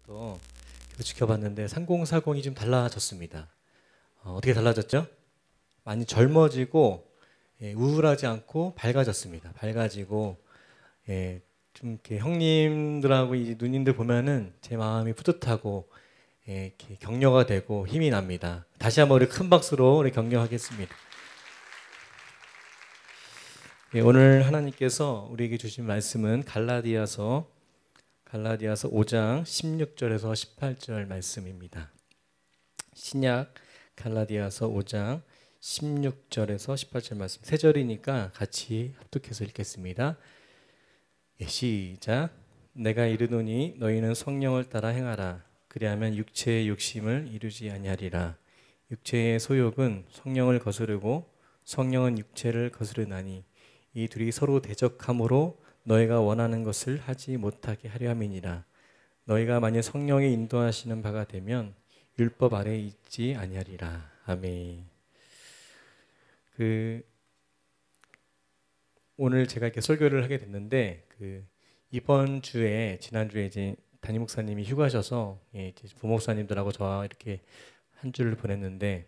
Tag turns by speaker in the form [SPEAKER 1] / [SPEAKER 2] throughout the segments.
[SPEAKER 1] 때부터 계속 지켜봤는데 3040이 좀 달라졌습니다. 어떻게 달라졌죠? 많이 젊어지고 우울하지 않고 밝아졌습니다. 밝아지고 좀 이렇게 형님들하고 이 누님들 보면은 제 마음이 뿌듯하고 이렇게 격려가 되고 힘이 납니다. 다시 한번 우리 큰 박수로 우리 격려하겠습니다. 오늘 하나님께서 우리에게 주신 말씀은 갈라디아서 5장 16절에서 18절 말씀입니다. 신약 갈라디아서 5장 16절에서 18절 말씀 세 절이니까 같이 합독해서 읽겠습니다. 시작. 내가 이르노니 너희는 성령을 따라 행하라. 그리하면 육체의 욕심을 이루지 아니하리라. 육체의 소욕은 성령을 거스르고 성령은 육체를 거스르나니 이 둘이 서로 대적함으로 너희가 원하는 것을 하지 못하게 하려 함이니라. 너희가 만일 성령의 인도하시는 바가 되면 율법 아래에 있지 아니하리라. 아멘. 오늘 제가 이렇게 설교를 하게 됐는데 이번 주에 지난주에 이제 담임 목사님이 휴가셔서 이제 부목사님들하고 저와 이렇게 한 주를 보냈는데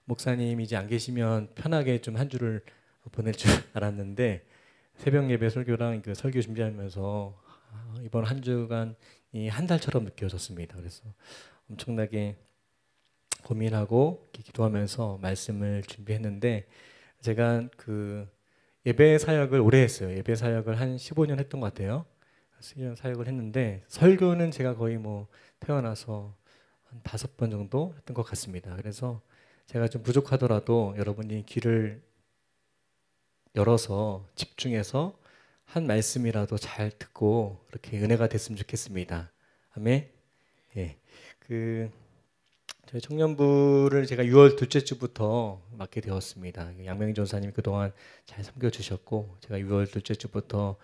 [SPEAKER 1] 목사님이 이제 안 계시면 편하게 좀 한 주를 보낼 줄 알았는데 새벽 예배 설교랑 그 설교 준비하면서 이번 한 주간이 한 달처럼 느껴졌습니다. 그래서 엄청나게 고민하고 기도하면서 말씀을 준비했는데 제가 예배 사역을 오래 했어요. 예배 사역을 한 15년 했던 것 같아요. 15년 사역을 했는데 설교는 제가 거의 태어나서 한 5번 정도 했던 것 같습니다. 그래서 제가 좀 부족하더라도 여러분이 귀를 열어서 집중해서 한 말씀이라도 잘 듣고 이렇게 은혜가 됐으면 좋겠습니다. 아멘. 저희 청년부를 제가 6월 둘째 주부터 맡게 되었습니다. 양명희 전사님이 그동안 잘 섬겨주셨고 제가 6월 둘째 주부터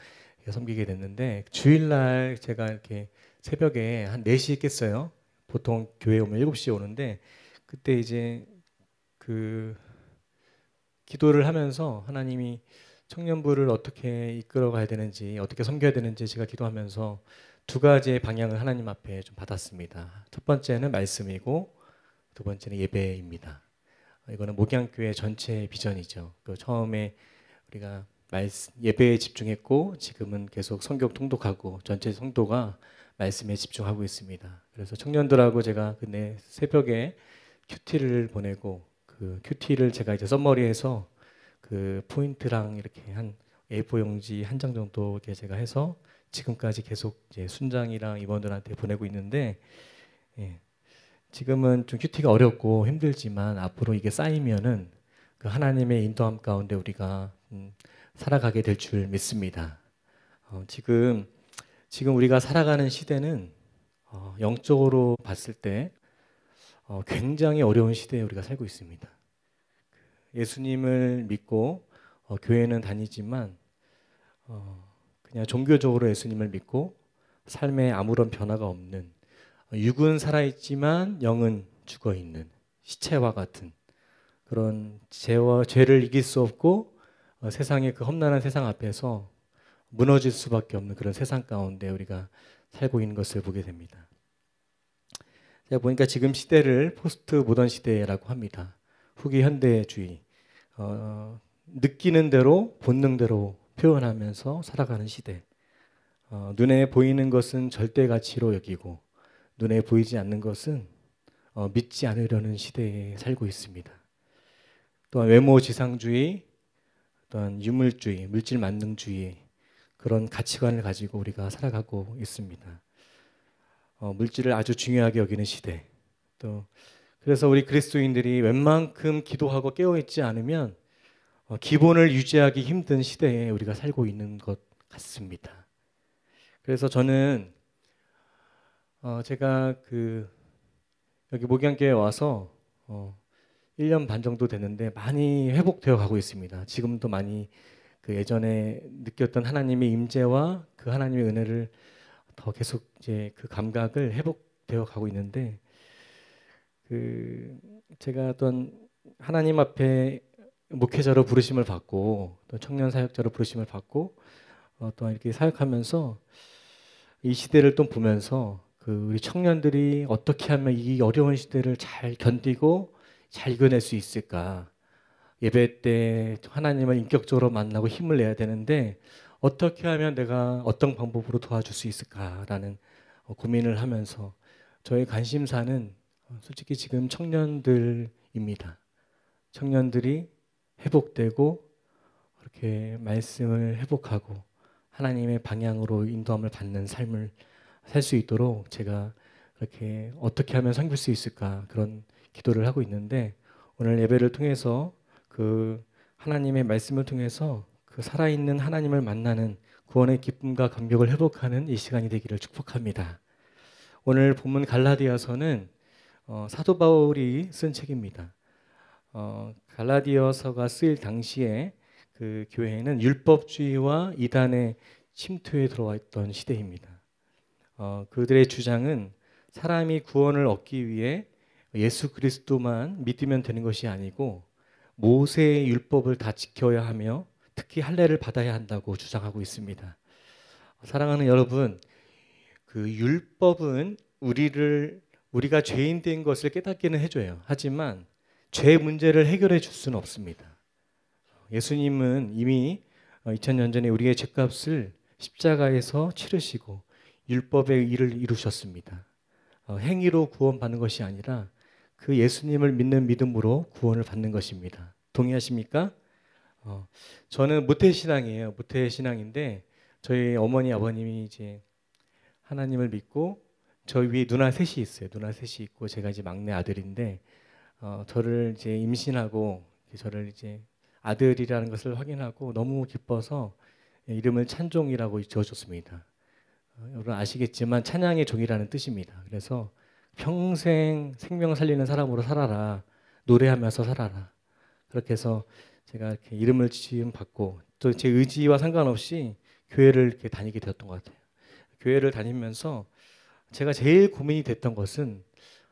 [SPEAKER 1] 섬기게 됐는데 주일날 제가 이렇게 새벽에 한 4시에 깼어요. 보통 교회 오면 7시에 오는데 그때 이제 기도를 하면서 하나님이 청년부를 어떻게 이끌어 가야 되는지 어떻게 섬겨야 되는지 제가 기도하면서 두 가지의 방향을 하나님 앞에 좀 받았습니다. 첫 번째는 말씀이고 두 번째는 예배입니다. 이거는 목양교회 전체의 비전이죠. 처음에 우리가 예배에 집중했고 지금은 계속 성경 통독하고 전체 성도가 말씀에 집중하고 있습니다. 그래서 청년들하고 제가 새벽에 큐티를 보내고 그 큐티를 제가 이제 썸머리해서 포인트랑 이렇게 한 A4 용지 한 장 정도 이렇게 제가 해서 지금까지 계속 이제 순장이랑 임원들한테 보내고 있는데 지금은 좀 큐티가 어렵고 힘들지만 앞으로 이게 쌓이면은 하나님의 인도함 가운데 우리가 살아가게 될 줄 믿습니다. 지금 우리가 살아가는 시대는 영적으로 봤을 때 굉장히 어려운 시대에 우리가 살고 있습니다. 예수님을 믿고 교회는 다니지만 그냥 종교적으로 예수님을 믿고 삶에 아무런 변화가 없는 육은 살아있지만 영은 죽어있는 시체와 같은 그런 죄를 이길 수 없고 세상의 험난한 세상 앞에서 무너질 수밖에 없는 그런 세상 가운데 우리가 살고 있는 것을 보게 됩니다. 제가 보니까 지금 시대를 포스트 모던 시대라고 합니다. 후기 현대주의. 느끼는 대로 본능대로 표현하면서 살아가는 시대. 눈에 보이는 것은 절대 가치로 여기고 눈에 보이지 않는 것은 믿지 않으려는 시대에 살고 있습니다. 또한 외모 지상주의, 또한 유물주의, 물질 만능주의 그런 가치관을 가지고 우리가 살아가고 있습니다. 물질을 아주 중요하게 여기는 시대. 또 그래서 우리 그리스도인들이 웬만큼 기도하고 깨어있지 않으면 기본을 유지하기 힘든 시대에 우리가 살고 있는 것 같습니다. 그래서 저는 제가 여기 목양교회에 와서 1년 반 정도 됐는데 많이 회복되어 가고 있습니다. 지금도 많이 예전에 느꼈던 하나님의 임재와 그 하나님의 은혜를 더 계속 이제 그 감각을 회복되어 가고 있는데 제가 어떤 하나님 앞에 목회자로 부르심을 받고 또 청년 사역자로 부르심을 받고 또한 이렇게 사역하면서 이 시대를 또 보면서 우리 청년들이 어떻게 하면 이 어려운 시대를 잘 견디고 잘 이겨낼 수 있을까? 예배 때 하나님을 인격적으로 만나고 힘을 내야 되는데 어떻게 하면 내가 어떤 방법으로 도와줄 수 있을까라는 고민을 하면서 저의 관심사는 솔직히 지금 청년들입니다. 청년들이 회복되고 그렇게 말씀을 회복하고 하나님의 방향으로 인도함을 받는 삶을 살 수 있도록 제가 그렇게 어떻게 하면 섬길 수 있을까 그런 기도를 하고 있는데 오늘 예배를 통해서 하나님의 말씀을 통해서 살아있는 하나님을 만나는 구원의 기쁨과 감격을 회복하는 이 시간이 되기를 축복합니다. 오늘 본문 갈라디아서는 사도 바울이 쓴 책입니다. 갈라디아서가 쓰일 당시에 그 교회는 율법주의와 이단의 침투에 들어와 있던 시대입니다. 그들의 주장은 사람이 구원을 얻기 위해 예수 그리스도만 믿으면 되는 것이 아니고 모세의 율법을 다 지켜야 하며 특히 할례를 받아야 한다고 주장하고 있습니다. 사랑하는 여러분, 그 율법은 우리가 죄인 된 것을 깨닫게는 해줘요. 하지만 죄 문제를 해결해 줄 수는 없습니다. 예수님은 이미 2000년 전에 우리의 죄값을 십자가에서 치르시고 율법의 일을 이루셨습니다. 행위로 구원받는 것이 아니라 그 예수님을 믿는 믿음으로 구원을 받는 것입니다. 동의하십니까? 저는 모태신앙이에요. 모태신앙인데 저희 어머니 아버님이 이제 하나님을 믿고 저 위에 누나 셋이 있어요. 누나 셋이 있고 제가 이제 막내 아들인데 저를 이제 임신하고 저를 이제 아들이라는 것을 확인하고 너무 기뻐서 이름을 찬종이라고 지어줬습니다. 여러분 아시겠지만 찬양의 종이라는 뜻입니다. 그래서 평생 생명 살리는 사람으로 살아라. 노래하면서 살아라. 그렇게 해서 제가 이렇게 이름을 지음 받고 또 제 의지와 상관없이 교회를 이렇게 다니게 되었던 것 같아요. 교회를 다니면서 제가 제일 고민이 됐던 것은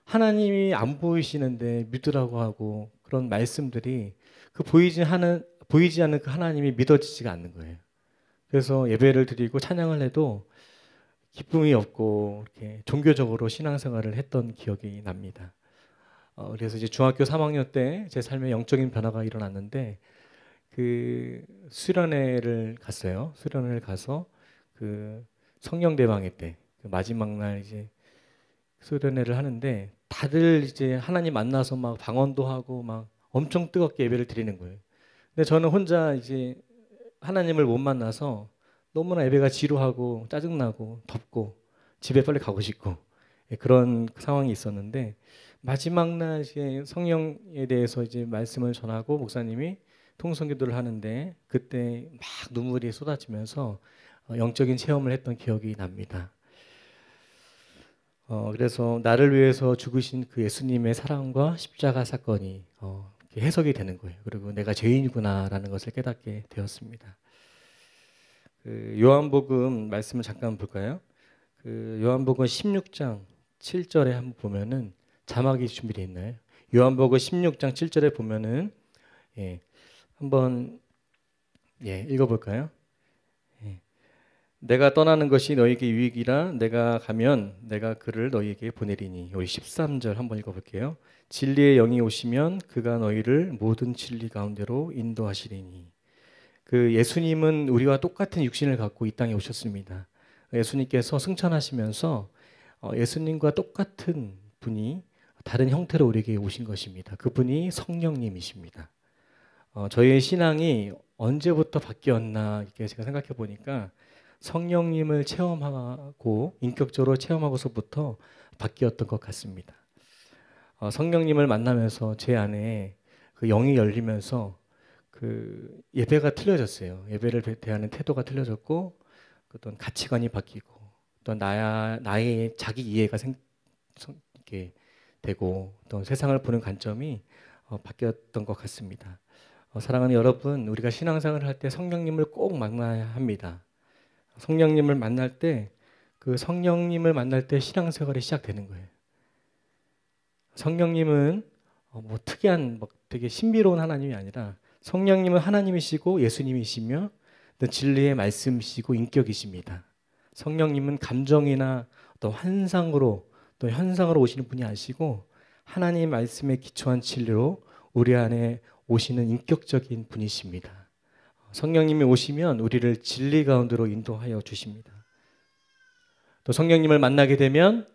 [SPEAKER 1] 하나님이 안 보이시는데 믿으라고 하고 그런 말씀들이 보이지 않는 그 하나님이 믿어지지가 않는 거예요. 그래서 예배를 드리고 찬양을 해도 기쁨이 없고 이렇게 종교적으로 신앙생활을 했던 기억이 납니다. 그래서 이제 중학교 3학년 때 제 삶에 영적인 변화가 일어났는데 수련회를 갔어요. 수련회를 가서 성령대방회 때 마지막 날 이제 수련회를 하는데 다들 이제 하나님 만나서 막 방언도 하고 막 엄청 뜨겁게 예배를 드리는 거예요. 근데 저는 혼자 이제 하나님을 못 만나서 너무나 예배가 지루하고 짜증나고 덥고 집에 빨리 가고 싶고 그런 상황이 있었는데 마지막 날 이제 성령에 대해서 이제 말씀을 전하고 목사님이 통성기도를 하는데 그때 막 눈물이 쏟아지면서 영적인 체험을 했던 기억이 납니다. 그래서 나를 위해서 죽으신 그 예수님의 사랑과 십자가 사건이 해석이 되는 거예요. 그리고 내가 죄인이구나라는 것을 깨닫게 되었습니다. 요한복음 말씀을 잠깐 볼까요? 요한복음 16장 7절에 한번 보면은 자막이 준비되어 있나요? 요한복음 16장 7절에 보면은 한번 읽어볼까요? 내가 떠나는 것이 너희에게 유익이라 내가 가면 내가 그를 너희에게 보내리니. 우리 13절 한번 읽어볼게요. 진리의 영이 오시면 그가 너희를 모든 진리 가운데로 인도하시리니. 예수님은 우리와 똑같은 육신을 갖고 이 땅에 오셨습니다. 예수님께서 승천하시면서 예수님과 똑같은 분이 다른 형태로 우리에게 오신 것입니다. 그분이 성령님이십니다. 저희의 신앙이 언제부터 바뀌었나 이렇게 제가 생각해 보니까 성령님을 체험하고 인격적으로 체험하고서부터 바뀌었던 것 같습니다. 성령님을 만나면서 제 안에 영이 열리면서 예배가 틀려졌어요. 예배를 대하는 태도가 틀려졌고 어떤 가치관이 바뀌고 또 나의 자기 이해가 이렇게 되고 또 세상을 보는 관점이 바뀌었던 것 같습니다. 사랑하는 여러분, 우리가 신앙생활을 할 때 성령님을 꼭 만나야 합니다. 성령님을 만날 때 성령님을 만날 때 신앙생활이 시작되는 거예요. 성령님은 뭐 특이한 되게 신비로운 하나님이 아니라 성령님은 하나님이시고 예수님이시며 또 진리의 말씀이시고 인격이십니다. 성령님은 감정이나 어떤 환상으로 또 현상으로 오시는 분이 아니시고 하나님 말씀에 기초한 진리로 우리 안에 오시는 인격적인 분이십니다. 성령님이 오시면 우리를 진리 가운데로 인도하여 주십니다. 또 성령님을 만나게 되면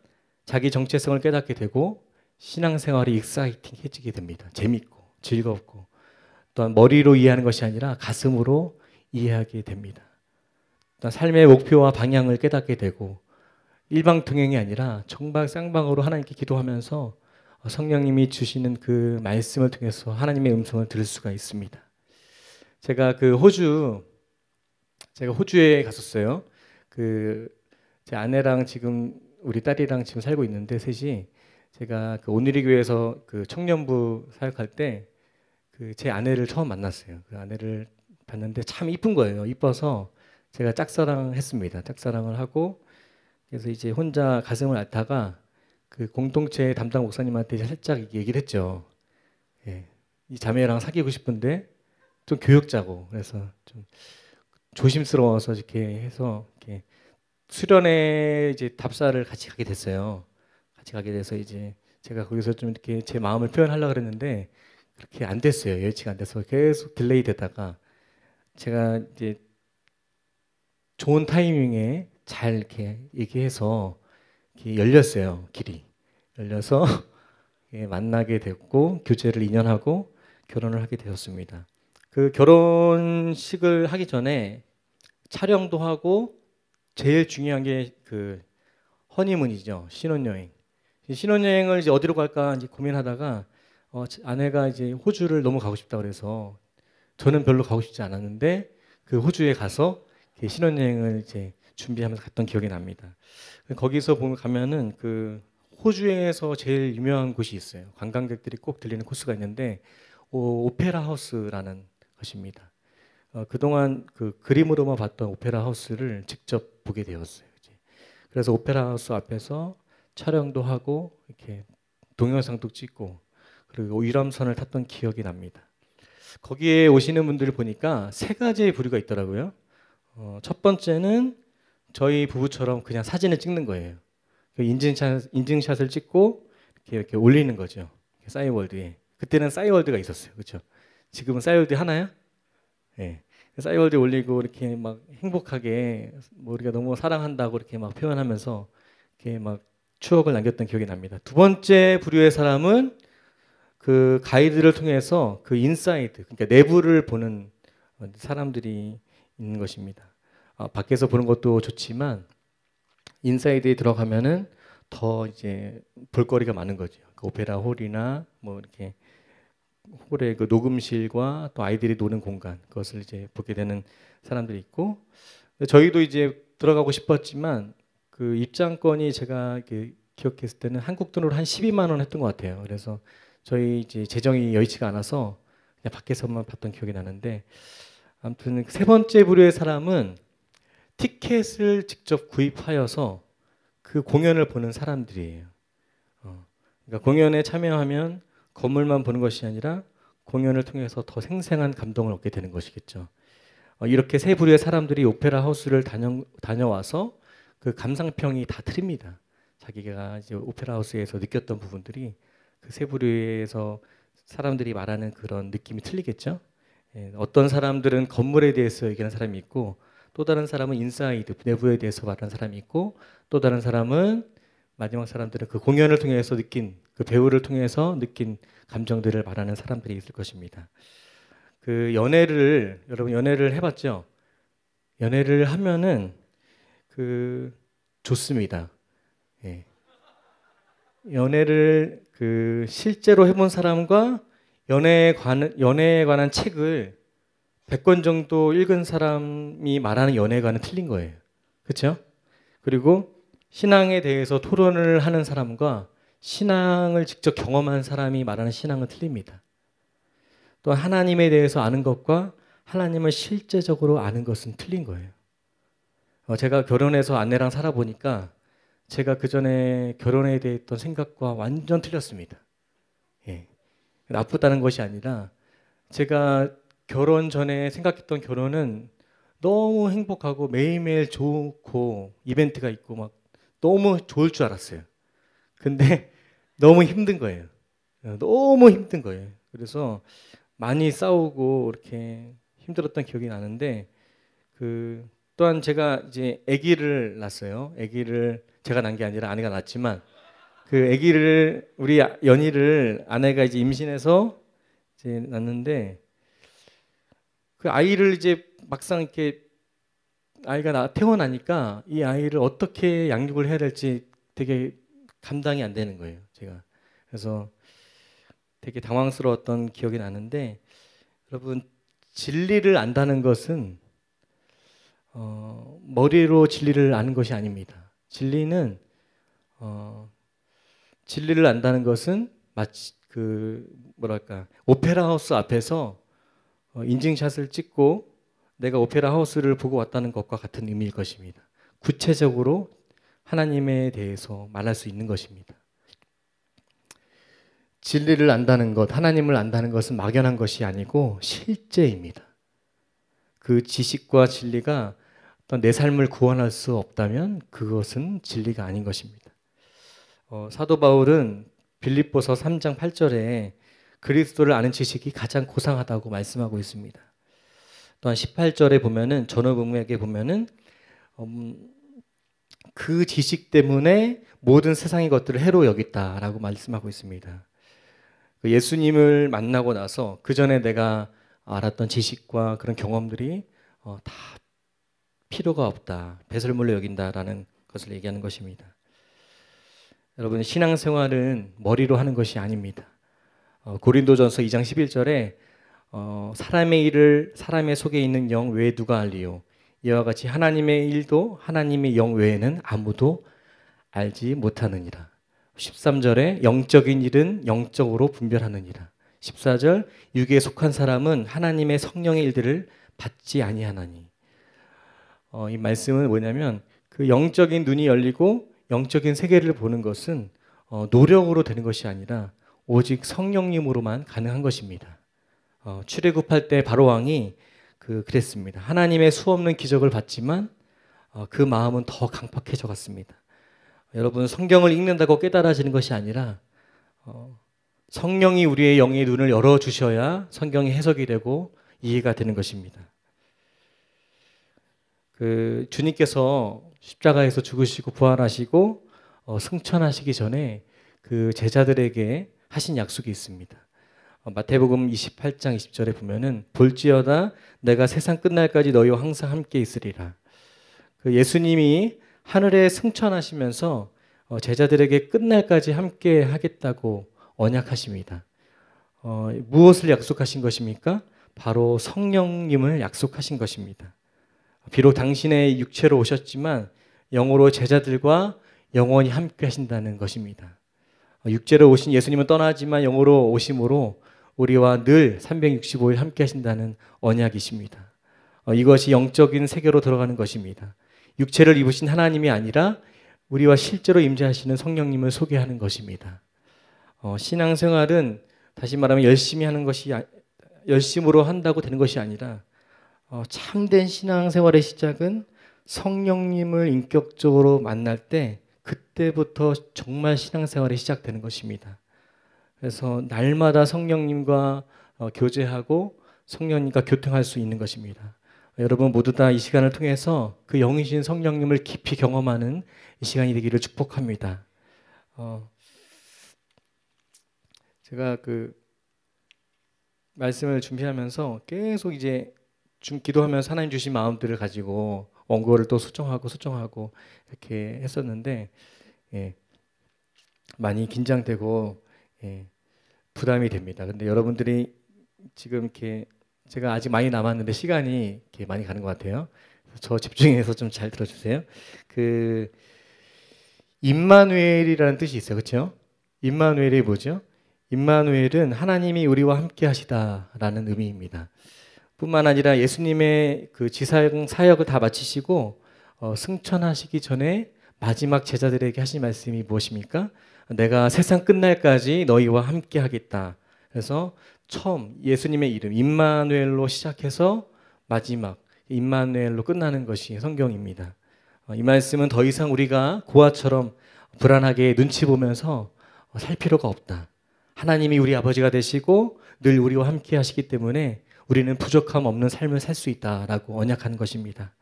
[SPEAKER 1] 자기 정체성을 깨닫게 되고 신앙생활이 익사이팅해지게 됩니다. 재밌고 즐겁고 또한 머리로 이해하는 것이 아니라 가슴으로 이해하게 됩니다. 또한 삶의 목표와 방향을 깨닫게 되고 일방통행이 아니라 정방쌍방으로 하나님께 기도하면서 성령님이 주시는 그 말씀을 통해서 하나님의 음성을 들을 수가 있습니다. 제가 호주에 갔었어요. 제 아내랑 지금 우리 딸이랑 지금 살고 있는데 셋이 제가 그 온누리 교회에서 그 청년부 사역할 때 제 아내를 처음 만났어요. 그 아내를 봤는데 참 이쁜 거예요. 이뻐서 제가 짝사랑했습니다. 짝사랑을 하고 그래서 이제 혼자 가슴을 앓다가 그 공동체 담당 목사님한테 살짝 얘기를 했죠. 예, 이 자매랑 사귀고 싶은데 좀 교역자고 그래서 좀 조심스러워서 이렇게 해서 이렇게 수련회 이제 답사를 같이 가게 됐어요. 같이 가게 돼서 이제 제가 거기서 좀 이렇게 제 마음을 표현하려고 그랬는데 그렇게 안 됐어요. 예치가 안 돼서 계속 딜레이 되다가 제가 이제 좋은 타이밍에 잘 이렇게 얘기해서 이렇게 열렸어요. 길이 열려서 만나게 됐고 교제를 2년 하고 결혼을 하게 되었습니다. 그 결혼식을 하기 전에 촬영도 하고 제일 중요한 게 그 허니문이죠. 신혼여행. 신혼여행을 이제 어디로 갈까 이제 고민하다가 아내가 이제 호주를 너무 가고 싶다 그래서 저는 별로 가고 싶지 않았는데 그 호주에 가서 신혼여행을 이제 준비하면서 갔던 기억이 납니다. 거기서 가면은 그 호주에서 제일 유명한 곳이 있어요. 관광객들이 꼭 들리는 코스가 있는데 오페라 하우스라는 것입니다. 그동안 그 그림으로만 봤던 오페라 하우스를 직접 보게 되었어요. 이제. 그래서 오페라 하우스 앞에서 촬영도 하고 이렇게 동영상도 찍고 그리고 유람선을 탔던 기억이 납니다. 거기에 오시는 분들을 보니까 세 가지의 부류가 있더라고요. 첫 번째는 저희 부부처럼 그냥 사진을 찍는 거예요. 인증샷을 찍고 이렇게 올리는 거죠. 싸이월드에. 그때는 싸이월드가 있었어요. 그렇죠? 지금은 싸이월드 하나요? 네. 싸이월드 올리고 이렇게 막 행복하게 뭐 우리가 너무 사랑한다고 이렇게 막 표현하면서 이렇게 막 추억을 남겼던 기억이 납니다. 두 번째 부류의 사람은 그 가이드를 통해서 그 인사이드, 그러니까 내부를 보는 사람들이 있는 것입니다. 밖에서 보는 것도 좋지만 인사이드에 들어가면은 더 이제 볼거리가 많은 거죠. 그 오페라 홀이나 뭐 이렇게 홀의 그 녹음실과 또 아이들이 노는 공간 그것을 이제 보게 되는 사람들이 있고 저희도 이제 들어가고 싶었지만 그 입장권이 제가 기억했을 때는 한국 돈으로 한 12만 원 했던 것 같아요. 그래서 저희 이제 재정이 여의치가 않아서 그냥 밖에서만 봤던 기억이 나는데 아무튼 세 번째 부류의 사람은 티켓을 직접 구입하여서 그 공연을 보는 사람들이에요. 그러니까 공연에 참여하면 건물만 보는 것이 아니라 공연을 통해서 더 생생한 감동을 얻게 되는 것이겠죠. 이렇게 세 부류의 사람들이 오페라 하우스를 다녀와서 그 감상평이 다 틀립니다. 자기가 이제 오페라 하우스에서 느꼈던 부분들이 그 세 부류에서 사람들이 말하는 그런 느낌이 틀리겠죠. 어떤 사람들은 건물에 대해서 얘기하는 사람이 있고 또 다른 사람은 인사이드, 내부에 대해서 말하는 사람이 있고 또 다른 사람은 마지막 사람들은 그 공연을 통해서 느낀 그 배우를 통해서 느낀 감정들을 말하는 사람들이 있을 것입니다. 그 여러분 연애를 해봤죠? 연애를 하면은 좋습니다. 예. 연애를 실제로 해본 사람과 연애에 관한 책을 100권 정도 읽은 사람이 말하는 연애관은 틀린 거예요. 그렇죠? 그리고 신앙에 대해서 토론을 하는 사람과 신앙을 직접 경험한 사람이 말하는 신앙은 틀립니다. 또 하나님에 대해서 아는 것과 하나님을 실제적으로 아는 것은 틀린 거예요. 제가 결혼해서 아내랑 살아보니까 제가 그전에 결혼에 대해 했던 생각과 완전 틀렸습니다. 예. 나쁘다는 것이 아니라 제가 결혼 전에 생각했던 결혼은 너무 행복하고 매일매일 좋고 이벤트가 있고 막 너무 좋을 줄 알았어요. 근데 너무 힘든 거예요. 너무 힘든 거예요. 그래서 많이 싸우고 이렇게 힘들었던 기억이 나는데 그 또한 제가 이제 아기를 낳았어요. 아기를 제가 낳은 게 아니라 아내가 낳았지만 그 아기를 우리 연희를 아내가 이제 임신해서 이제 낳는데 그 아이를 이제 막상 이렇게 아이가 태어나니까 이 아이를 어떻게 양육을 해야 될지 되게 감당이 안 되는 거예요, 제가. 그래서 되게 당황스러웠던 기억이 나는데 여러분 진리를 안다는 것은 머리로 진리를 아는 것이 아닙니다. 진리는 진리를 안다는 것은 마치 그 뭐랄까 오페라 하우스 앞에서 인증샷을 찍고 내가 오페라 하우스를 보고 왔다는 것과 같은 의미일 것입니다. 구체적으로 하나님에 대해서 말할 수 있는 것입니다. 진리를 안다는 것, 하나님을 안다는 것은 막연한 것이 아니고 실제입니다. 그 지식과 진리가 어떤 내 삶을 구원할 수 없다면 그것은 진리가 아닌 것입니다. 사도 바울은 빌립보서 3장 8절에 그리스도를 아는 지식이 가장 고상하다고 말씀하고 있습니다. 또한 18절에 보면은 전후복음에 보면은 그 지식 때문에 모든 세상의 것들을 해로 여겼다라고 말씀하고 있습니다. 예수님을 만나고 나서 그 전에 내가 알았던 지식과 그런 경험들이 다 필요가 없다, 배설물로 여긴다라는 것을 얘기하는 것입니다. 여러분 신앙생활은 머리로 하는 것이 아닙니다. 고린도전서 2장 11절에 사람의 일을 사람의 속에 있는 영 외에 누가 알리요? 이와 같이 하나님의 일도 하나님의 영 외에는 아무도 알지 못하느니라. 13절에 영적인 일은 영적으로 분별하느니라. 14절 육에 속한 사람은 하나님의 성령의 일들을 받지 아니하나니. 이 말씀은 뭐냐면 그 영적인 눈이 열리고 영적인 세계를 보는 것은 노력으로 되는 것이 아니라 오직 성령님으로만 가능한 것입니다. 출애굽할 때 바로 왕이 그랬습니다. 하나님의 수없는 기적을 봤지만 그 마음은 더 강팍해져 갔습니다. 여러분 성경을 읽는다고 깨달아지는 것이 아니라 성령이 우리의 영의 눈을 열어주셔야 성경이 해석이 되고 이해가 되는 것입니다. 주님께서 십자가에서 죽으시고 부활하시고 승천하시기 전에 그 제자들에게 하신 약속이 있습니다. 마태복음 28장 20절에 보면은 볼지어다 내가 세상 끝날까지 너희와 항상 함께 있으리라. 예수님이 하늘에 승천하시면서 제자들에게 끝날까지 함께 하겠다고 언약하십니다. 무엇을 약속하신 것입니까? 바로 성령님을 약속하신 것입니다. 비록 당신의 육체로 오셨지만 영으로 제자들과 영원히 함께 하신다는 것입니다. 육체로 오신 예수님은 떠나지만 영으로 오심으로 우리와 늘 365일 함께 하신다는 언약이십니다. 이것이 영적인 세계로 들어가는 것입니다. 육체를 입으신 하나님이 아니라 우리와 실제로 임재하시는 성령님을 소개하는 것입니다. 신앙생활은 다시 말하면 열심히 하는 것이 열심으로 한다고 되는 것이 아니라 참된 신앙생활의 시작은 성령님을 인격적으로 만날 때 그때부터 정말 신앙생활이 시작되는 것입니다. 그래서 날마다 성령님과 교제하고 성령님과 교통할 수 있는 것입니다. 여러분 모두 다 이 시간을 통해서 그 영이신 성령님을 깊이 경험하는 이 시간이 되기를 축복합니다. 제가 말씀을 준비하면서 계속 이제 기도하면서 하나님 주신 마음들을 가지고 원고를 또 수정하고 이렇게 했었는데 많이 긴장되고 부담이 됩니다. 근데 여러분들이 지금 이렇게 제가 아직 많이 남았는데 시간이 이렇게 많이 가는 것 같아요. 저 집중해서 좀 잘 들어주세요. 임마누엘이라는 뜻이 있어요. 그렇죠? 임마누엘이 뭐죠? 임마누엘은 하나님이 우리와 함께 하시다라는 의미입니다. 뿐만 아니라 예수님의 사역을 다 마치시고 승천하시기 전에 마지막 제자들에게 하신 말씀이 무엇입니까? 내가 세상 끝날까지 너희와 함께 하겠다. 그래서 처음 예수님의 이름 임마누엘로 시작해서 마지막 임마누엘로 끝나는 것이 성경입니다. 이 말씀은 더 이상 우리가 고아처럼 불안하게 눈치 보면서 살 필요가 없다. 하나님이 우리 아버지가 되시고 늘 우리와 함께 하시기 때문에 우리는 부족함 없는 삶을 살 수 있다라고 언약하는 것입니다.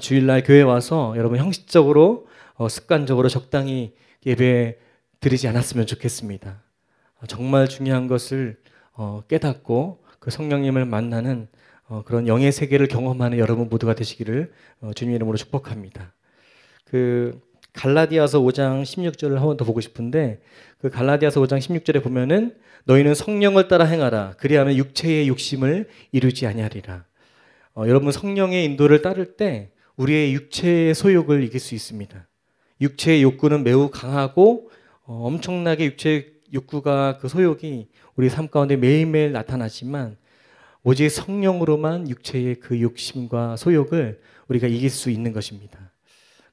[SPEAKER 1] 주일날 교회 와서 여러분 형식적으로 습관적으로 적당히 예배 드리지 않았으면 좋겠습니다. 정말 중요한 것을 깨닫고 그 성령님을 만나는 그런 영의 세계를 경험하는 여러분 모두가 되시기를 주님 이름으로 축복합니다. 그 갈라디아서 5장 16절을 한 번 더 보고 싶은데 그 갈라디아서 5장 16절에 보면은 너희는 성령을 따라 행하라 그리하면 육체의 욕심을 이루지 아니하리라. 여러분 성령의 인도를 따를 때 우리의 육체의 소욕을 이길 수 있습니다. 육체의 욕구는 매우 강하고 엄청나게 육체의 욕구가 그 소욕이 우리 삶 가운데 매일매일 나타나지만 오직 성령으로만 육체의 그 욕심과 소욕을 우리가 이길 수 있는 것입니다.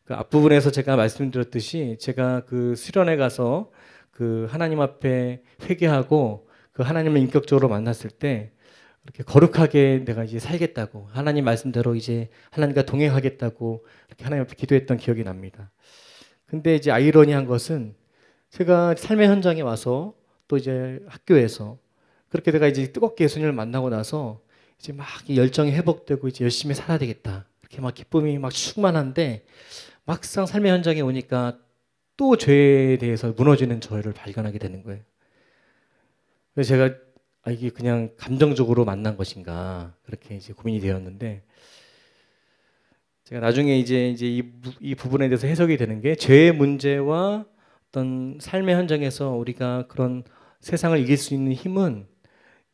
[SPEAKER 1] 그 앞부분에서 제가 말씀드렸듯이 제가 그 수련회 가서 그 하나님 앞에 회개하고 그 하나님을 인격적으로 만났을 때 이렇게 거룩하게 내가 이제 살겠다고 하나님 말씀대로 이제 하나님과 동행하겠다고 이렇게 하나님 앞에 기도했던 기억이 납니다. 근데 이제 아이러니한 것은 제가 삶의 현장에 와서 또 이제 학교에서 그렇게 내가 이제 뜨겁게 예수님을 만나고 나서 이제 막 열정이 회복되고 이제 열심히 살아야 되겠다. 이렇게 막 기쁨이 막 충만한데 막상 삶의 현장에 오니까 또 죄에 대해서 무너지는 저를 발견하게 되는 거예요. 그래서 제가 이게 그냥 감정적으로 만난 것인가 그렇게 이제 고민이 되었는데 제가 나중에 이제 이 부분에 대해서 해석이 되는 게 죄의 문제와 어떤 삶의 현장에서 우리가 그런 세상을 이길 수 있는 힘은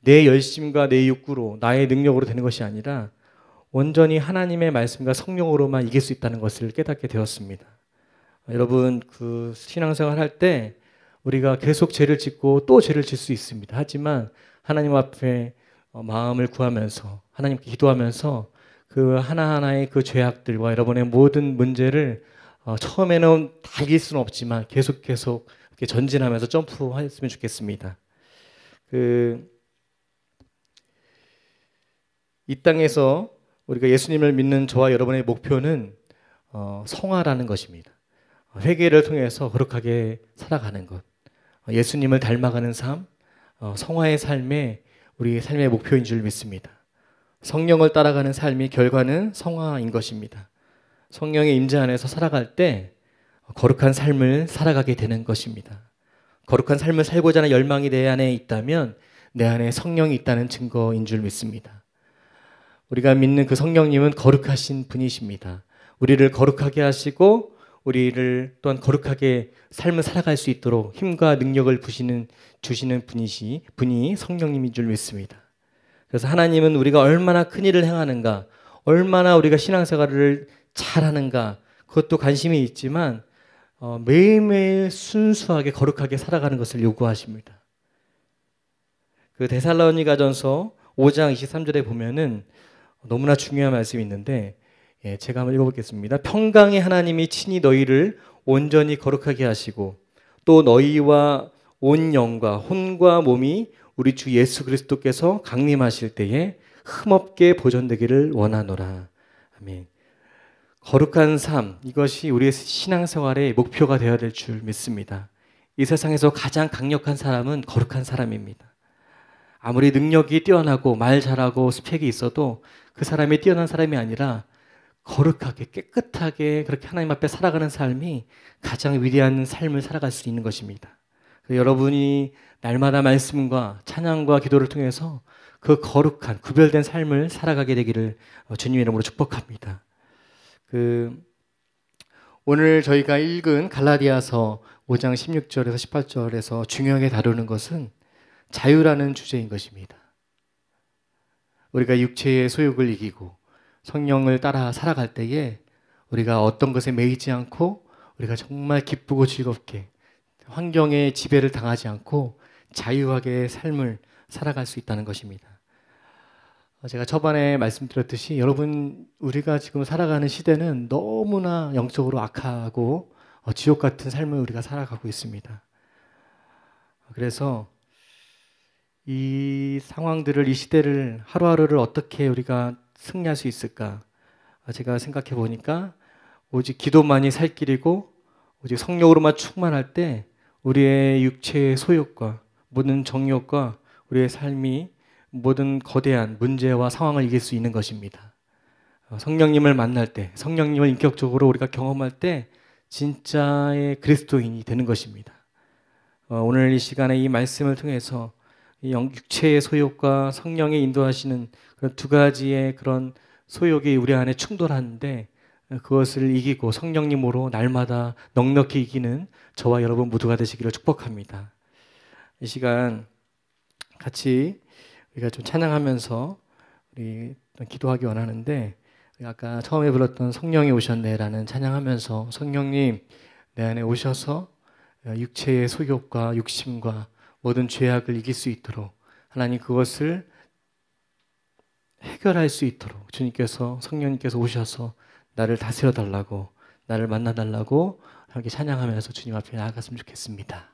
[SPEAKER 1] 내 열심과 내 욕구로 나의 능력으로 되는 것이 아니라 온전히 하나님의 말씀과 성령으로만 이길 수 있다는 것을 깨닫게 되었습니다. 여러분 그 신앙생활 할 때 우리가 계속 죄를 짓고 또 죄를 질 수 있습니다. 하지만 하나님 앞에 마음을 구하면서 하나님께 기도하면서 그 하나하나의 그 죄악들과 여러분의 모든 문제를 처음에는 다 이길 수는 없지만 계속 이렇게 전진하면서 점프했으면 좋겠습니다. 이 땅에서 우리가 예수님을 믿는 저와 여러분의 목표는 성화라는 것입니다. 회개를 통해서 거룩하게 살아가는 것, 예수님을 닮아가는 삶, 성화의 삶에 우리의 삶의 목표인 줄 믿습니다. 성령을 따라가는 삶이 결과는 성화인 것입니다. 성령의 임재 안에서 살아갈 때 거룩한 삶을 살아가게 되는 것입니다. 거룩한 삶을 살고자 하는 열망이 내 안에 있다면 내 안에 성령이 있다는 증거인 줄 믿습니다. 우리가 믿는 그 성령님은 거룩하신 분이십니다. 우리를 거룩하게 하시고 우리를 또한 거룩하게 삶을 살아갈 수 있도록 힘과 능력을 주시는 분이 성령님인 줄 믿습니다. 그래서 하나님은 우리가 얼마나 큰 일을 행하는가, 얼마나 우리가 신앙생활을 잘하는가 그것도 관심이 있지만 매일매일 순수하게 거룩하게 살아가는 것을 요구하십니다. 그 데살로니가전서 5장 23절에 보면은 너무나 중요한 말씀이 있는데 제가 한번 읽어보겠습니다. 평강의 하나님이 친히 너희를 온전히 거룩하게 하시고 또 너희와 온 영과 혼과 몸이 우리 주 예수 그리스도께서 강림하실 때에 흠없게 보존되기를 원하노라. 아멘. 거룩한 삶, 이것이 우리의 신앙생활의 목표가 되어야 될 줄 믿습니다. 이 세상에서 가장 강력한 사람은 거룩한 사람입니다. 아무리 능력이 뛰어나고 말 잘하고 스펙이 있어도 그 사람이 뛰어난 사람이 아니라 거룩하게 깨끗하게 그렇게 하나님 앞에 살아가는 삶이 가장 위대한 삶을 살아갈 수 있는 것입니다. 여러분이 날마다 말씀과 찬양과 기도를 통해서 그 거룩한 구별된 삶을 살아가게 되기를 주님의 이름으로 축복합니다. 오늘 저희가 읽은 갈라디아서 5장 16절에서 18절에서 중요하게 다루는 것은 자유라는 주제인 것입니다. 우리가 육체의 소욕을 이기고 성령을 따라 살아갈 때에 우리가 어떤 것에 매이지 않고 우리가 정말 기쁘고 즐겁게 환경의 지배를 당하지 않고 자유하게 삶을 살아갈 수 있다는 것입니다. 제가 초반에 말씀드렸듯이 여러분 우리가 지금 살아가는 시대는 너무나 영적으로 악하고 지옥 같은 삶을 우리가 살아가고 있습니다. 그래서 이 상황들을 이 시대를 하루하루를 어떻게 우리가 승리할 수 있을까? 제가 생각해 보니까 오직 기도만이 살 길이고 오직 성령으로만 충만할 때 우리의 육체의 소욕과 모든 정욕과 우리의 삶이 모든 거대한 문제와 상황을 이길 수 있는 것입니다. 성령님을 만날 때, 성령님을 인격적으로 우리가 경험할 때 진짜의 그리스도인이 되는 것입니다. 오늘 이 시간에 이 말씀을 통해서 이 육체의 소욕과 성령의 인도하시는 그런 두 가지의 그런 소욕이 우리 안에 충돌하는데 그것을 이기고 성령님으로 날마다 넉넉히 이기는 저와 여러분 모두가 되시기를 축복합니다. 이 시간 같이 우리가 좀 찬양하면서 우리 기도하기 원하는데, 아까 처음에 불렀던 성령이 오셨네라는 찬양하면서 성령님 내 안에 오셔서 육체의 소욕과 육심과 모든 죄악을 이길 수 있도록 하나님 그것을 해결할 수 있도록 주님께서 성령님께서 오셔서 나를 다스려 달라고, 나를 만나 달라고 이렇게 찬양하면서 주님 앞에 나아갔으면 좋겠습니다.